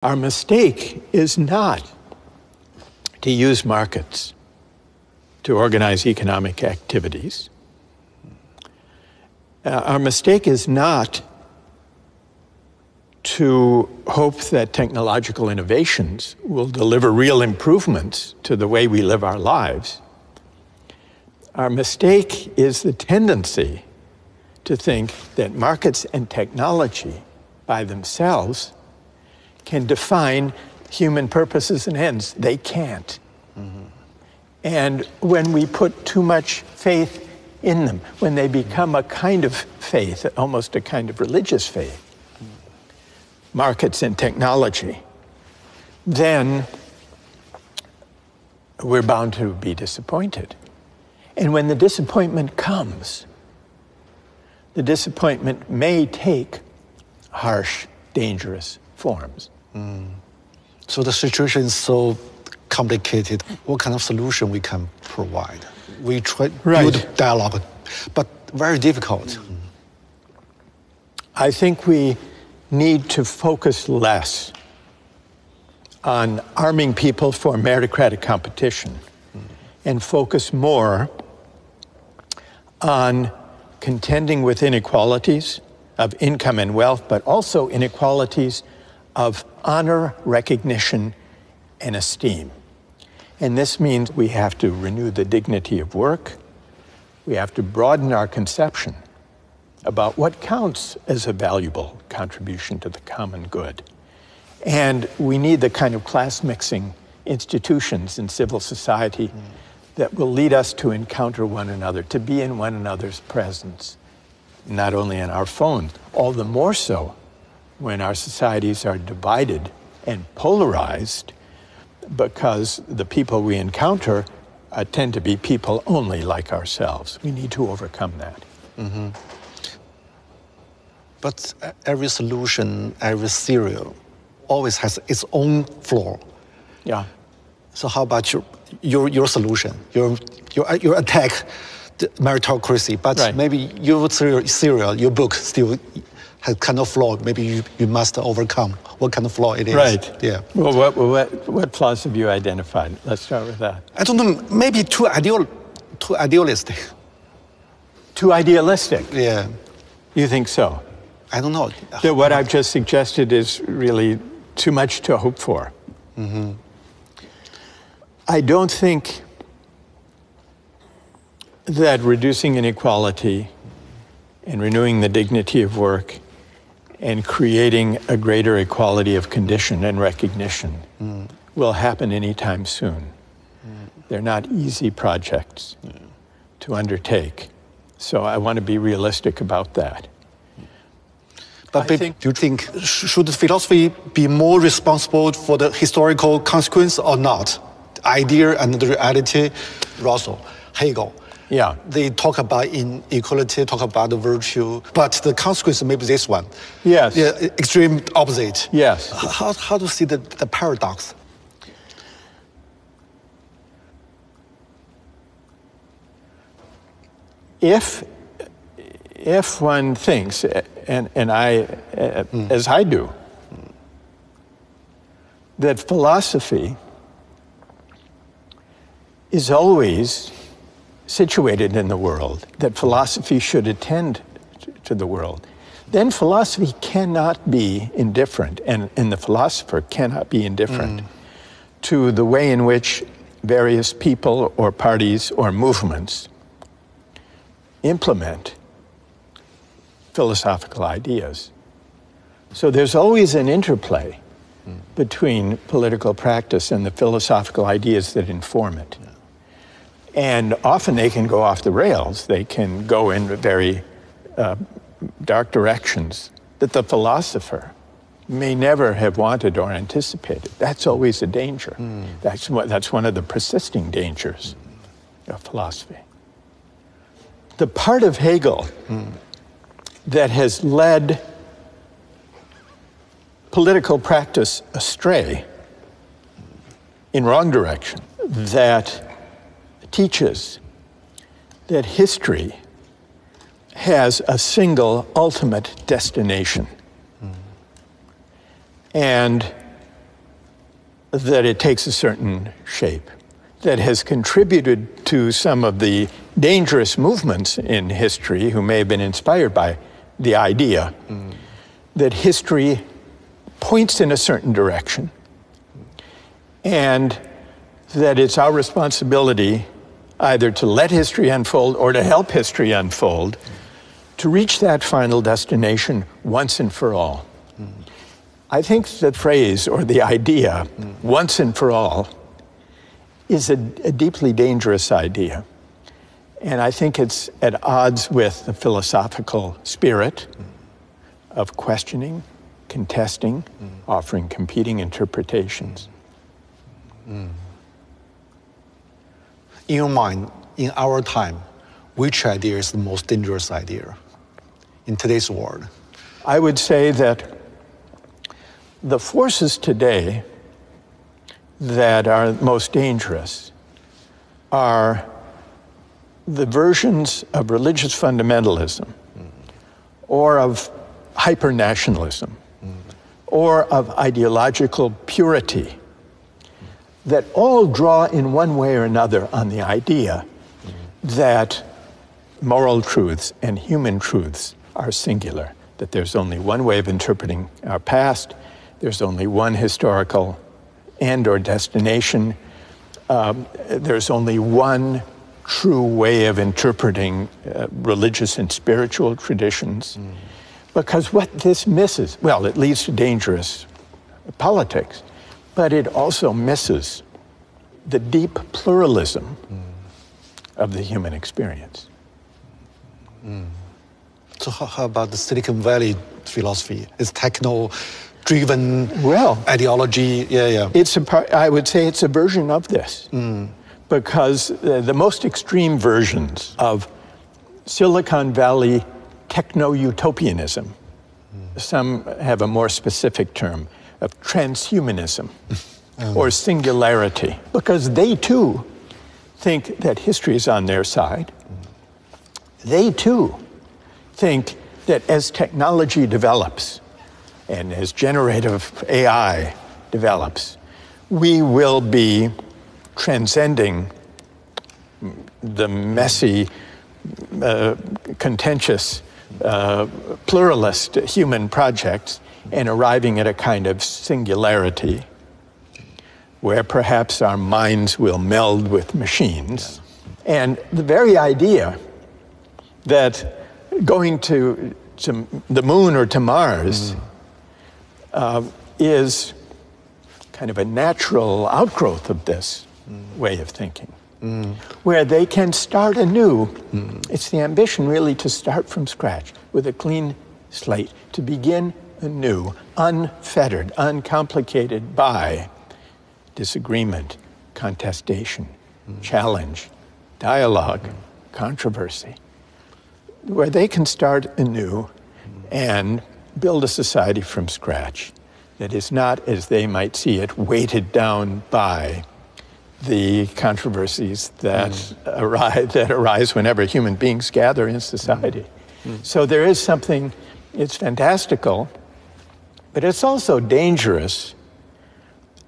Our mistake is not to use markets to organize economic activities. Our mistake is not to hope that technological innovations will deliver real improvements to the way we live our lives. Our mistake is the tendency to think that markets and technology by themselves can define human purposes and ends. They can't. Mm-hmm. And when we put too much faith in them, when they become a kind of faith, almost a kind of religious faith, markets and technology, then we're bound to be disappointed. And when the disappointment comes, the disappointment may take harsh, dangerous forms. So the situation is so complicated. What kind of solution we can provide? We try to build dialogue, but very difficult. I think we need to focus less on arming people for meritocratic competition and focus more on contending with inequalities of income and wealth, but also inequalities of honor, recognition, and esteem. And this means we have to renew the dignity of work. We have to broaden our conception about what counts as a valuable contribution to the common good. And we need the kind of class-mixing institutions in civil society that will lead us to encounter one another, to be in one another's presence, not only in our phones, all the more so when our societies are divided and polarized, because the people we encounter tend to be people only like ourselves. We need to overcome that. Mm-hmm. But every solution, every theory always has its own flaw. Yeah. So how about your solution? Your attack the meritocracy, but maybe your theory, your book still has kind of flaw. Maybe you must overcome what kind of flaw it is. Right. Yeah. Well, what flaws have you identified? Let's start with that. I don't know. Maybe too idealistic. Too idealistic? Yeah. You think so? I don't know. That what I've just suggested is really too much to hope for. Mm-hmm. I don't think that reducing inequality and renewing the dignity of work and creating a greater equality of condition and recognition will happen anytime soon. They're not easy projects to undertake. So I want to be realistic about that. But do you think, should philosophy be more responsible for the historical consequence or not? The idea and the reality, Russell, Hegel. Yeah. They talk about inequality, talk about the virtue, but the consequence may be this one. Yes. Yeah, extreme opposite. Yes. How to see the paradox? If one thinks, and I, as I do, that philosophy is always situated in the world, that philosophy should attend to the world, then philosophy cannot be indifferent, and the philosopher cannot be indifferent to the way in which various people or parties or movements implement philosophical ideas. So there's always an interplay between political practice and the philosophical ideas that inform it. And often they can go off the rails. They can go in very dark directions that the philosopher may never have wanted or anticipated. That's always a danger. That's one of the persisting dangers of philosophy. The part of Hegel that has led political practice astray in wrong direction, that teaches that history has a single ultimate destination. And that it takes a certain shape, that has contributed to some of the dangerous movements in history who may have been inspired by the idea that history points in a certain direction, and that it's our responsibility either to let history unfold or to help history unfold to reach that final destination once and for all. I think the phrase or the idea, once and for all, is a deeply dangerous idea. And I think it's at odds with the philosophical spirit of questioning, contesting, offering competing interpretations. In your mind, in our time, which idea is the most dangerous idea in today's world? I would say that the forces today that are most dangerous are the versions of religious fundamentalism or of hyper-nationalism or of ideological purity that all draw in one way or another on the idea that moral truths and human truths are singular, that there's only one way of interpreting our past, there's only one historical end or destination, there's only one true way of interpreting religious and spiritual traditions. Because what this misses, well, it leads to dangerous politics, but it also misses the deep pluralism of the human experience. So how about the Silicon Valley philosophy? It's techno-driven ideology. I would say it's a version of this. Because the most extreme versions of Silicon Valley techno-utopianism, some have a more specific term of transhumanism or singularity, because they too think that history is on their side. They too think that as technology develops and as generative AI develops, we will be transcending the messy, contentious, pluralist human projects and arriving at a kind of singularity where perhaps our minds will meld with machines. And the very idea that going to the moon or to Mars is kind of a natural outgrowth of this way of thinking, where they can start anew. It's the ambition really to start from scratch with a clean slate, to begin anew, unfettered, uncomplicated by disagreement, contestation, challenge, dialogue, controversy, where they can start anew and build a society from scratch that is not, as they might see it, weighted down by the controversies that arise whenever human beings gather in society. So there is something, it's fantastical, but it's also dangerous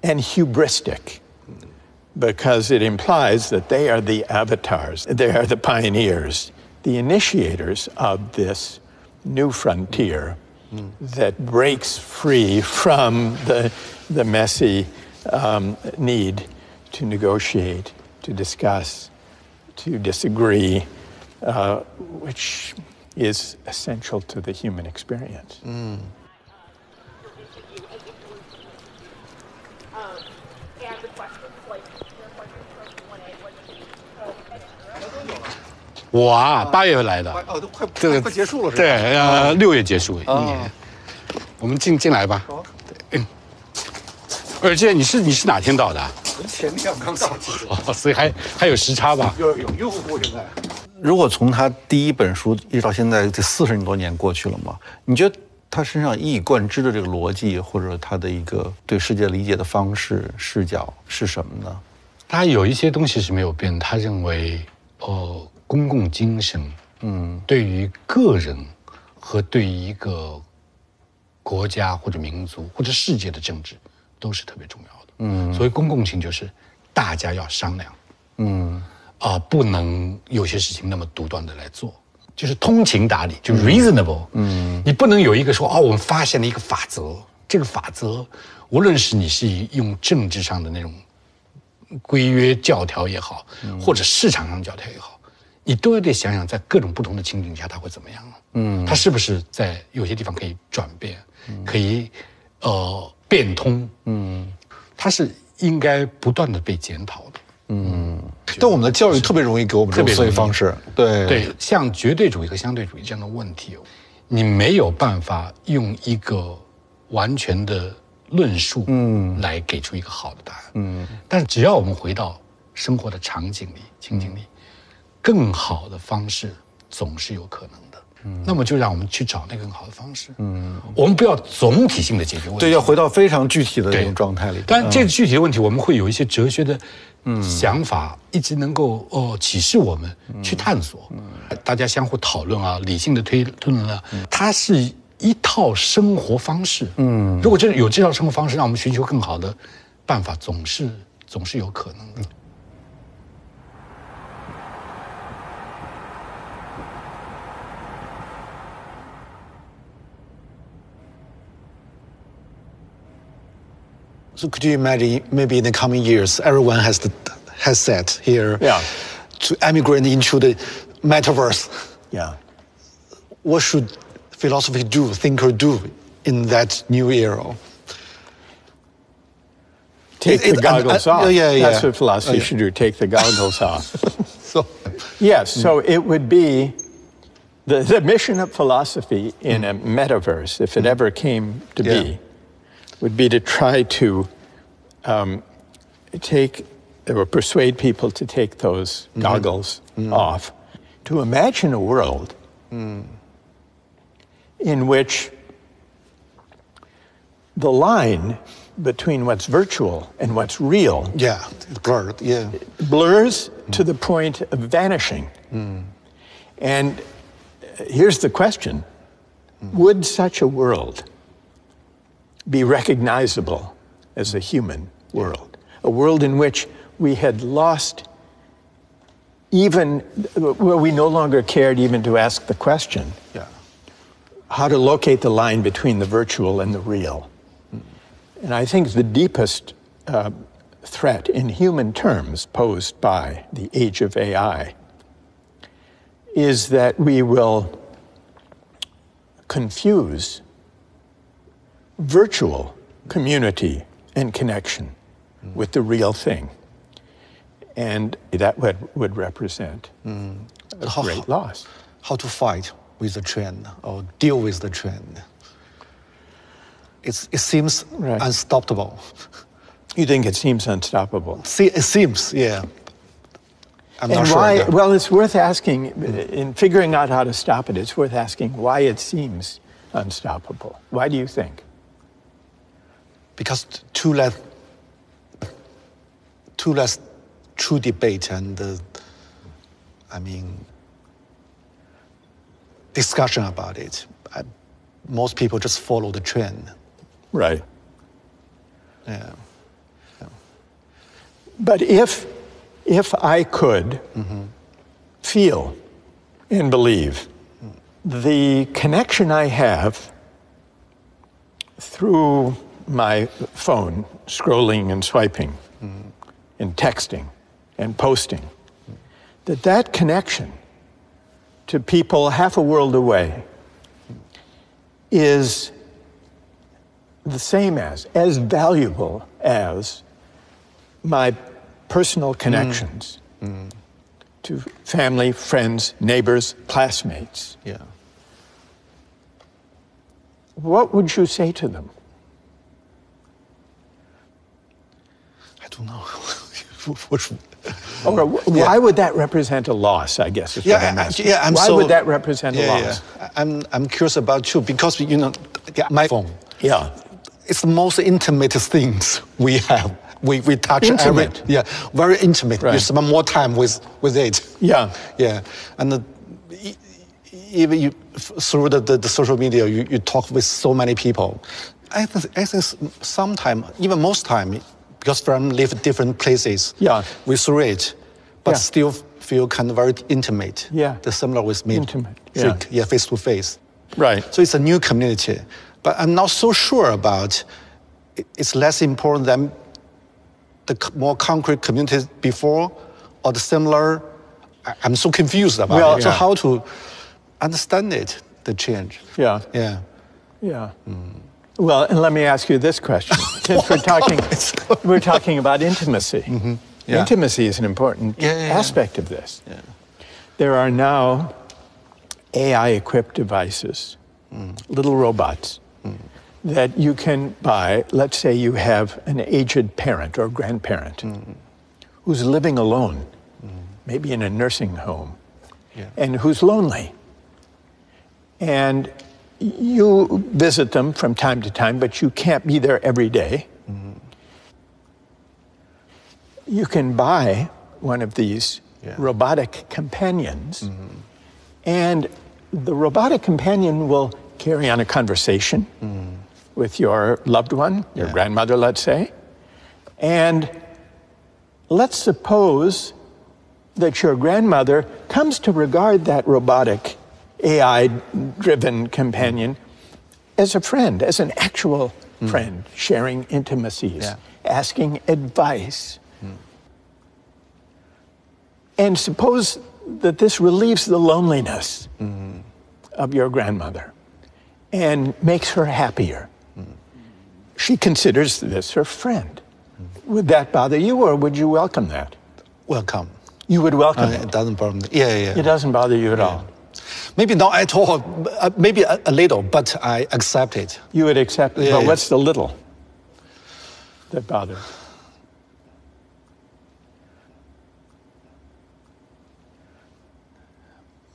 and hubristic, because it implies that they are the avatars, they are the pioneers, the initiators of this new frontier that breaks free from the messy need to negotiate, to discuss, to disagree, which is essential to the human experience.我啊，8月来的，哦，都快结束了是吧？对，6月结束一年。我们进来吧。而且你是哪天到的？前天刚到。哦，所以还有时差吧？有现在。如果从他第一本书一直到现在，这40多年过去了嘛，你觉得他身上一以贯之的这个逻辑，或者他的一个对世界理解的方式、视角是什么呢？他有一些东西是没有变，他认为公共精神，对于个人和对于一个国家或者民族或者世界的政治都是特别重要的。所以公共性就是大家要商量，不能有些事情那么独断的来做，就是通情达理，就 reasonable。你不能有一个说我们发现了一个法则，这个法则无论是你是用政治上的那种规约教条也好，或者市场上教条也好，你都要得想想在各种不同的情景下它会怎么样。它是不是在有些地方可以转变，可以变通，它是应该不断的被检讨的。但我们的教育特别容易给我们这种思维方式，对，像绝对主义和相对主义这样的问题，你没有办法用一个完全的论述，来给出一个好的答案。但是只要我们回到生活的场景里、情景里，更好的方式总是有可能的。那么就让我们去找那个更好的方式。我们不要总体性的解决问题，对，要回到非常具体的那种状态里。当然，这个具体的问题，我们会有一些哲学的想法，一直能够启示我们去探索。大家相互讨论啊，理性的推论啊，它是一套生活方式。如果真的有这套生活方式，让我们寻求更好的办法，总是有可能的。So could you imagine, maybe in the coming years, everyone has said here to emigrate into the metaverse. Yeah. What should philosophy do, thinker do in that new era? Take the goggles off. Yeah. That's what philosophy should do, take the goggles off. So, yes, so it would be the mission of philosophy in a metaverse, if it ever came to be, would be to try to take or persuade people to take those goggles off, to imagine a world in which the line between what's virtual and what's real blurred, blurs to the point of vanishing. And here's the question. Would such a world be recognizable as a human world? A world in which we had lost even, where we no longer cared even to ask the question, how to locate the line between the virtual and the real. And I think the deepest threat in human terms posed by the age of AI is that we will confuse virtual community and connection with the real thing. And that would represent a great loss. How to fight with the trend or deal with the trend? It seems unstoppable. You think it seems unstoppable? It seems, yeah. I'm and not sure. Why? Well, it's worth asking, in figuring out how to stop it, it's worth asking why it seems unstoppable. Why do you think? Because too less true debate and, discussion about it. Most people just follow the trend. Right. Yeah. But if I could feel and believe the connection I have through my phone, scrolling and swiping and texting and posting, that connection to people half a world away is the same as valuable as my personal connections to family, friends, neighbors, classmates. Yeah. What would you say to them? I don't know. Why would that represent a loss, I guess is what I'm asking. Why would that represent a loss? I'm curious about too, because, my phone. Yeah. It's the most intimate things we have. We touch intimate. Very intimate. Right. You spend more time with it. Yeah. Yeah. And even through the social media, you talk with so many people. I think sometimes, even most time, because friends live different places, we through it, but still feel kind of very intimate. Yeah. The similar with me. Intimate. Face to face. Right. So it's a new community. But I'm not so sure about it's less important than the more concrete communities before or the similar. I'm so confused about it. So how to understand it, the change? Yeah. Yeah. Yeah. Well, and let me ask you this question. Since we're talking about intimacy. Intimacy is an important aspect of this. Yeah. There are now AI-equipped devices, little robots, that you can buy. Let's say you have an aged parent or grandparent who's living alone, maybe in a nursing home, and who's lonely. And you visit them from time to time, but you can't be there every day. You can buy one of these robotic companions, and the robotic companion will carry on a conversation with your loved one, your grandmother, let's say. And let's suppose that your grandmother comes to regard that robotic AI-driven companion as a friend, as an actual friend, sharing intimacies, asking advice. And suppose that this relieves the loneliness of your grandmother and makes her happier. She considers this her friend. Would that bother you, or would you welcome that? Welcome. You would welcome it? It doesn't bother me. Yeah. It doesn't bother you at all? Maybe not at all, maybe a little, but I accept it. You would accept it, but what's the little that bothers?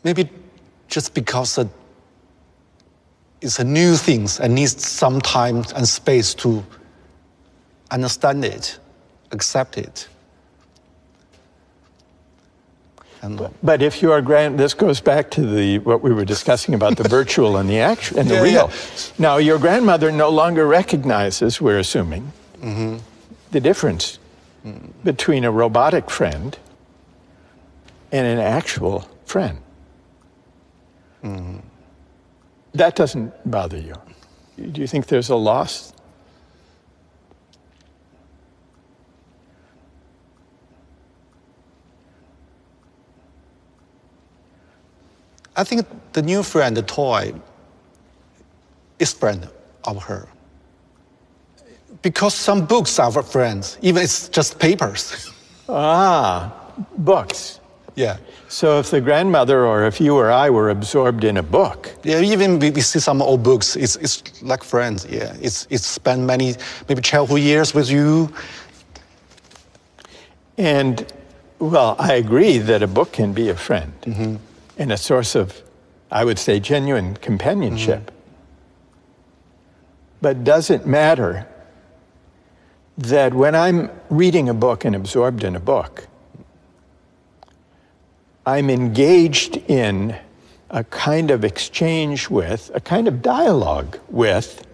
Maybe just because it's a new thing and needs some time and space to understand it, accept it. But if your this goes back to what we were discussing about the virtual and the actual and the real. Now your grandmother no longer recognizes, we're assuming, the difference between a robotic friend and an actual friend. That doesn't bother you. Do you think there's a loss? I think the new friend, the toy, is friend of her. Because some books are for friends, even it's just papers. Books. Yeah. So if the grandmother or if you or I were absorbed in a book. Yeah, even we see some old books, it's like friends, It's spent maybe childhood years with you. And, well, I agree that a book can be a friend and a source of, I would say, genuine companionship. But does it matter that when I'm reading a book and absorbed in a book, I'm engaged in a kind of exchange with, a kind of dialogue with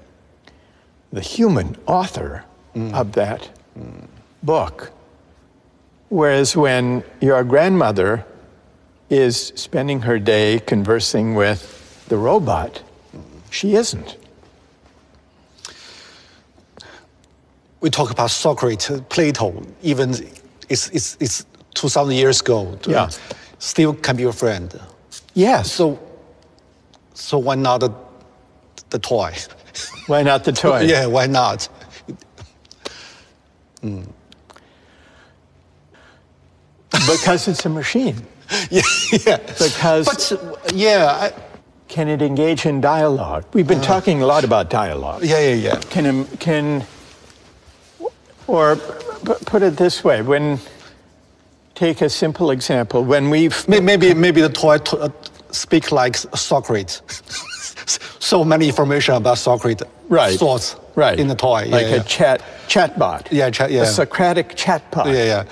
the human author of that book? Whereas when your grandmother is spending her day conversing with the robot, she isn't. We talk about Socrates, Plato, even it's 2,000 years ago. Still can be your friend. Yes. So why not the toy? Why not the toy? Yeah, why not? Because it's a machine. Yeah. Because. But can it engage in dialogue? We've been talking a lot about dialogue. Yeah. Or put it this way: take a simple example. When maybe the toy speak like Socrates. So many information about Socrates. Thoughts. Right. In the toy. Like a chatbot. A Socratic chatbot.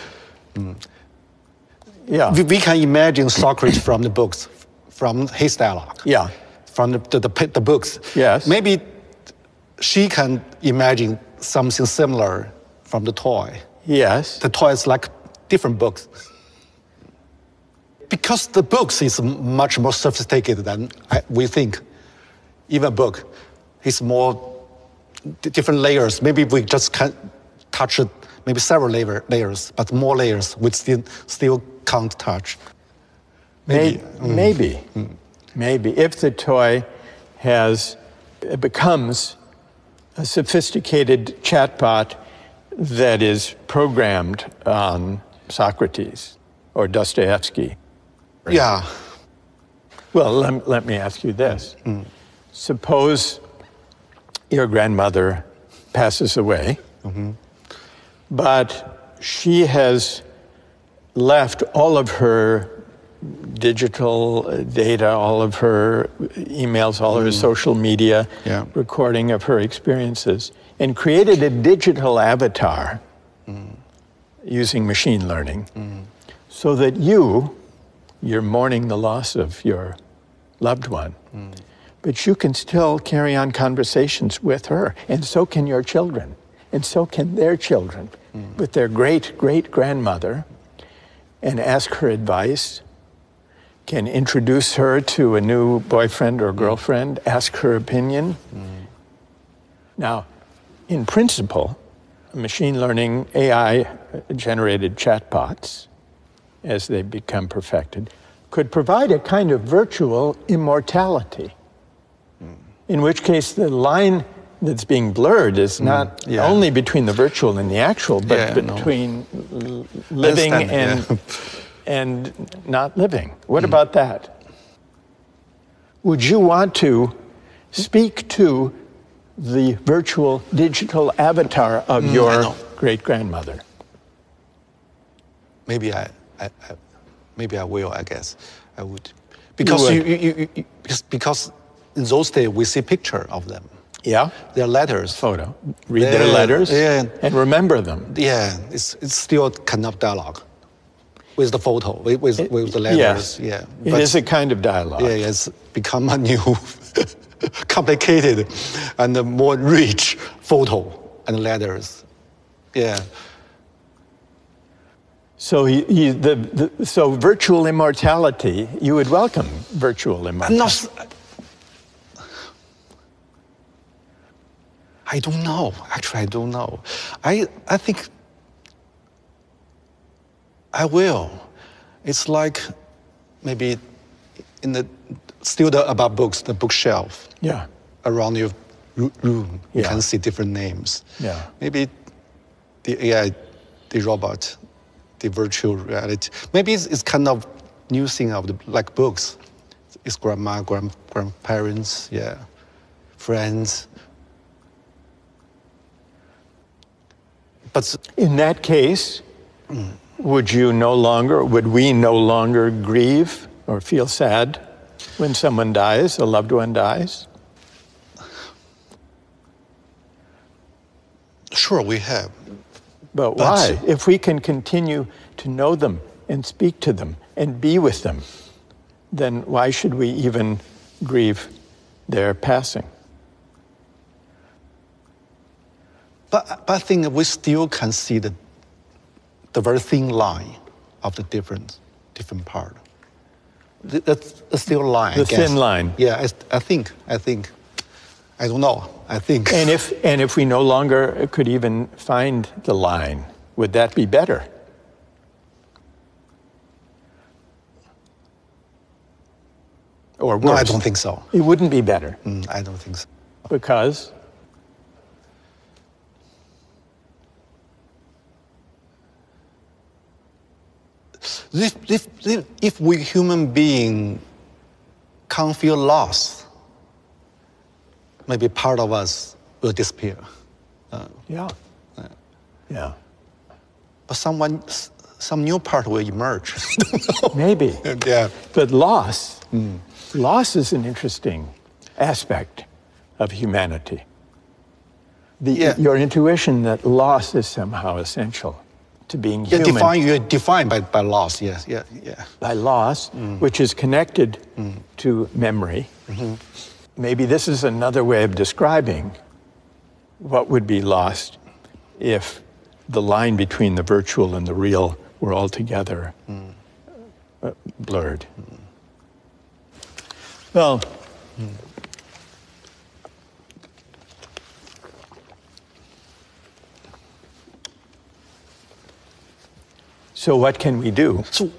Yeah. We can imagine Socrates from the books, from his dialogue. Yeah. From the books. Yes. Maybe she can imagine something similar from the toy. Yes. The toy is like different books. Because the books is much more sophisticated than we think. Even a book is more different layers. Maybe we just can touch it, maybe several layers, but more layers we still can't touch. Maybe. Maybe. If the toy becomes a sophisticated chatbot that is programmed on Socrates or Dostoevsky. Yeah. Well, let me ask you this. Suppose your grandmother passes away, but she has left all of her digital data, all of her emails, all of her social media, recording of her experiences, and created a digital avatar using machine learning so that you're mourning the loss of your loved one, but you can still carry on conversations with her, and so can your children, and so can their children with their great-great-grandmother, and ask her advice, can introduce her to a new boyfriend or girlfriend, ask her opinion. Now, in principle, machine learning, AI-generated chatbots, as they become perfected, could provide a kind of virtual immortality, in which case the line that's being blurred is not only between the virtual and the actual, but between living and not living. What about that? Would you want to speak to the virtual digital avatar of your great-grandmother? Maybe I will, I guess. I would. Because because in those days we see picture of them. Yeah? Their letters. Photo. Read their letters and remember them. Yeah, it's still kind of dialogue with the photo, with the letters. Yes. It is a kind of dialogue. Yeah, it's become a new complicated and a more rich photo and letters. Yeah. So so virtual immortality, you would welcome virtual immortality. I don't know. Actually, I don't know. I think I will. It's like maybe about books, the bookshelf. Yeah. Around your room, you can see different names. Yeah. Maybe the AI, the robot, the virtual reality. Maybe it's kind of new thing of like books. It's grandma, grandparents, friends. But in that case, would we no longer grieve or feel sad when someone dies, a loved one dies? Sure, we have. But why? If we can continue to know them and speak to them and be with them, then why should we even grieve their passing? But I think we still can see the very thin line of the different part. That's still a line. The thin line. Yeah, I think. I don't know. I think. And if we no longer could even find the line, would that be better? Or worse? No, I don't think so. It wouldn't be better. I don't think so. Because? If we human being can't feel loss, maybe part of us will disappear. Yeah. But some new part will emerge. Maybe. Yeah. But loss is an interesting aspect of humanity. Your intuition that loss is somehow essential to being human. You're defined by loss, yes, By loss, which is connected to memory. Maybe this is another way of describing what would be lost if the line between the virtual and the real were altogether blurred. Well, so what can we do? So,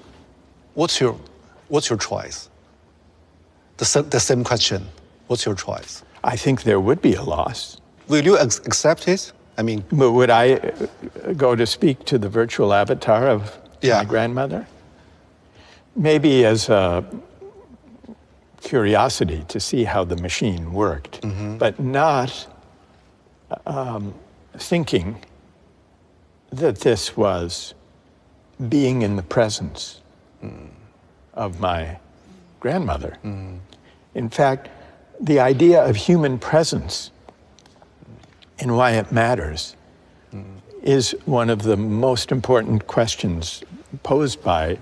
what's your choice? The same question. What's your choice? I think there would be a loss. Will you accept it? I mean, But would I go to speak to the virtual avatar of Yeah. my grandmother? Maybe as a curiosity to see how the machine worked, but not thinking that this was being in the presence of my grandmother. In fact, the idea of human presence and why it matters is one of the most important questions posed by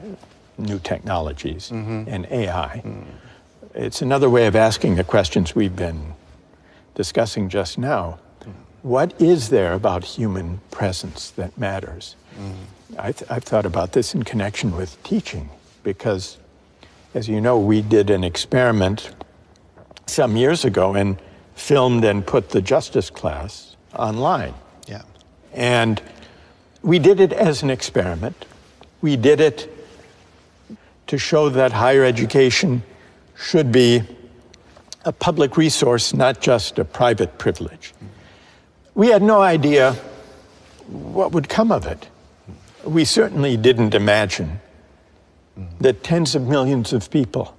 new technologies and AI. It's another way of asking the questions we've been discussing just now. What is there about human presence that matters? I've thought about this in connection with teaching because, as you know, we did an experiment some years ago and filmed and put the justice class online. yeah. And we did it as an experiment. We did it to show that higher education should be a public resource, not just a private privilege. We had no idea what would come of it. We certainly didn't imagine that tens of millions of people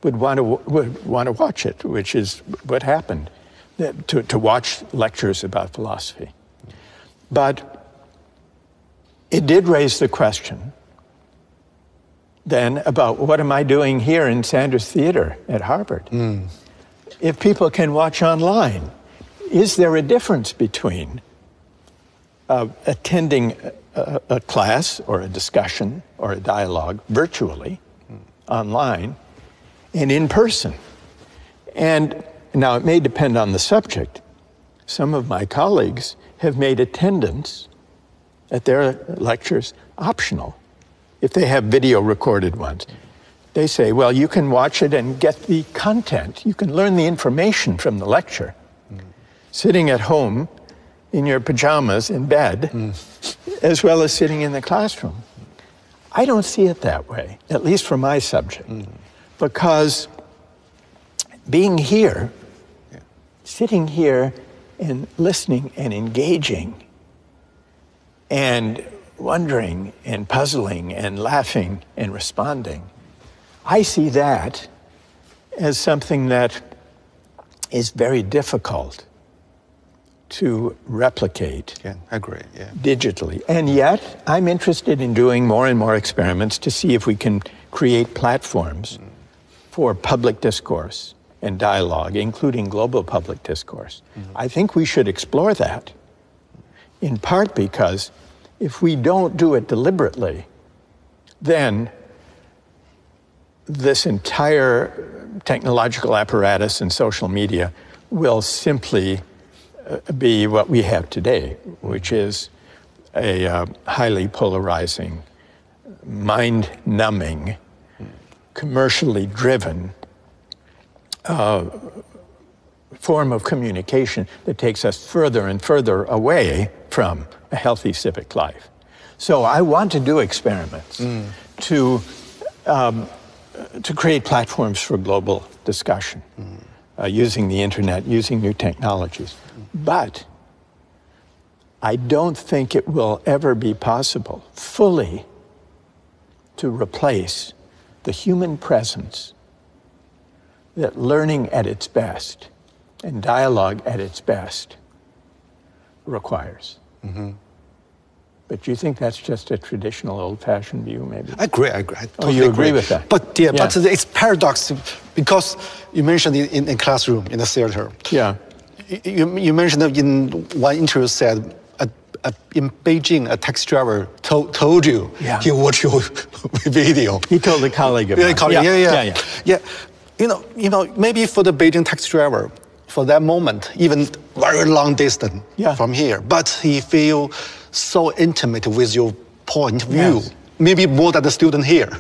would want to watch it, which is what happened, to watch lectures about philosophy. But it did raise the question then about what am I doing here in Sanders Theater at Harvard? If people can watch online, is there a difference between attending a class or a discussion or a dialogue virtually, online, and in person? And now it may depend on the subject. Some of my colleagues have made attendance at their lectures optional if they have video recorded ones. They say, well, you can watch it and get the content. You can learn the information from the lecture sitting at home in your pajamas in bed, as well as sitting in the classroom. I don't see it that way, at least for my subject, because being here, sitting here and listening and engaging and wondering and puzzling and laughing and responding, I see that as something that is very difficult to replicate Yeah, I agree. Yeah. digitally. And yet, I'm interested in doing more and more experiments to see if we can create platforms for public discourse and dialogue, including global public discourse. I think we should explore that, in part because if we don't do it deliberately, then this entire technological apparatus and social media will simply be what we have today, which is a highly polarizing, mind-numbing, commercially driven form of communication that takes us further and further away from a healthy civic life. So I want to do experiments to create platforms for global discussion using the internet, using new technologies. But I don't think it will ever be possible fully to replace the human presence that learning at its best and dialogue at its best requires. But do you think that's just a traditional old-fashioned view, maybe? I agree. I totally you agree with that? But yeah, but it's paradox because you mentioned in a classroom, in a theater. Yeah. You mentioned that in one interview said in Beijing, a taxi driver told you he watched your video. He told a colleague of mine. Yeah. You know, maybe for the Beijing taxi driver, for that moment, even very long distance from here. But he feels so intimate with your point of view, maybe more than the student here.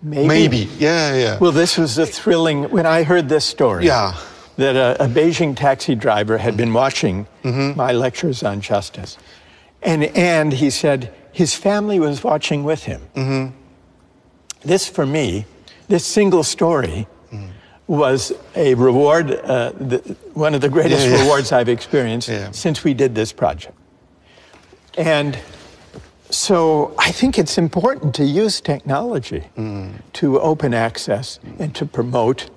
Maybe. Yeah. Well, this was a thrilling, when I heard this story, that a Beijing taxi driver had been watching my lectures on justice. And he said his family was watching with him. This, for me, this single story was a reward, one of the greatest rewards I've experienced since we did this project. And so I think it's important to use technology to open access and to promote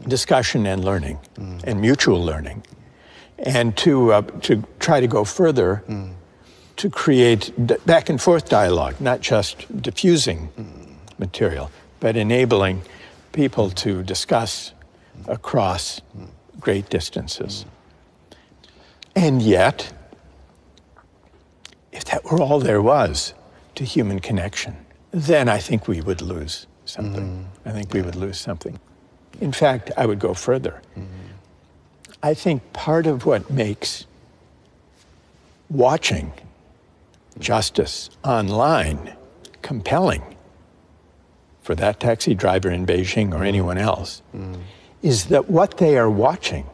discussion and learning and mutual learning, and to try to go further to create back and forth dialogue, not just diffusing material, but enabling people to discuss across great distances. And yet, if that were all there was to human connection, then I think we would lose something. I think we would lose something. In fact, I would go further. I think part of what makes watching justice online compelling for that taxi driver in Beijing or anyone else is that what they are watching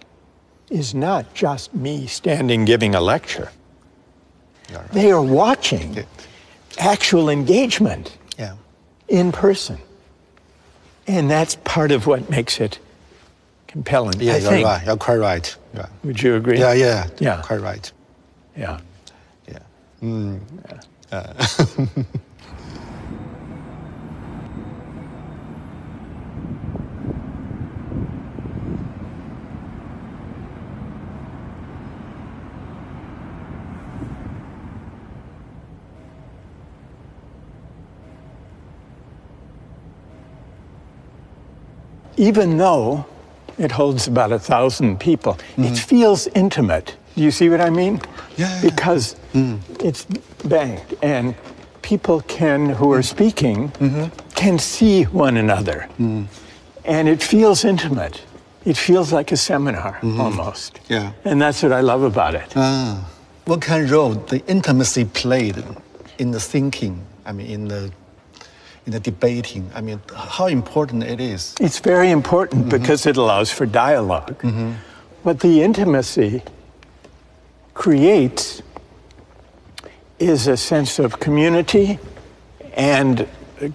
is not just me standing giving a lecture. They are watching actual engagement in person. And that's part of what makes it compelling. Yeah, I you're think. right. You're quite right. Yeah. Would you agree? Yeah. Quite right. Yeah. Even though it holds about 1,000 people, it feels intimate. Do you see what I mean? Because it's banked, and people who are speaking can see one another. And it feels intimate. It feels like a seminar almost. And that's what I love about it. What kind of role the intimacy played in the thinking, in the debating? How important it is? It's very important because it allows for dialogue. What the intimacy creates is a sense of community and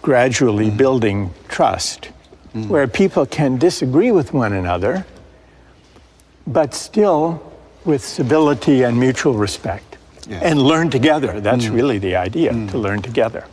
gradually building trust, where people can disagree with one another, but still with civility and mutual respect, and learn together. That's really the idea, to learn together.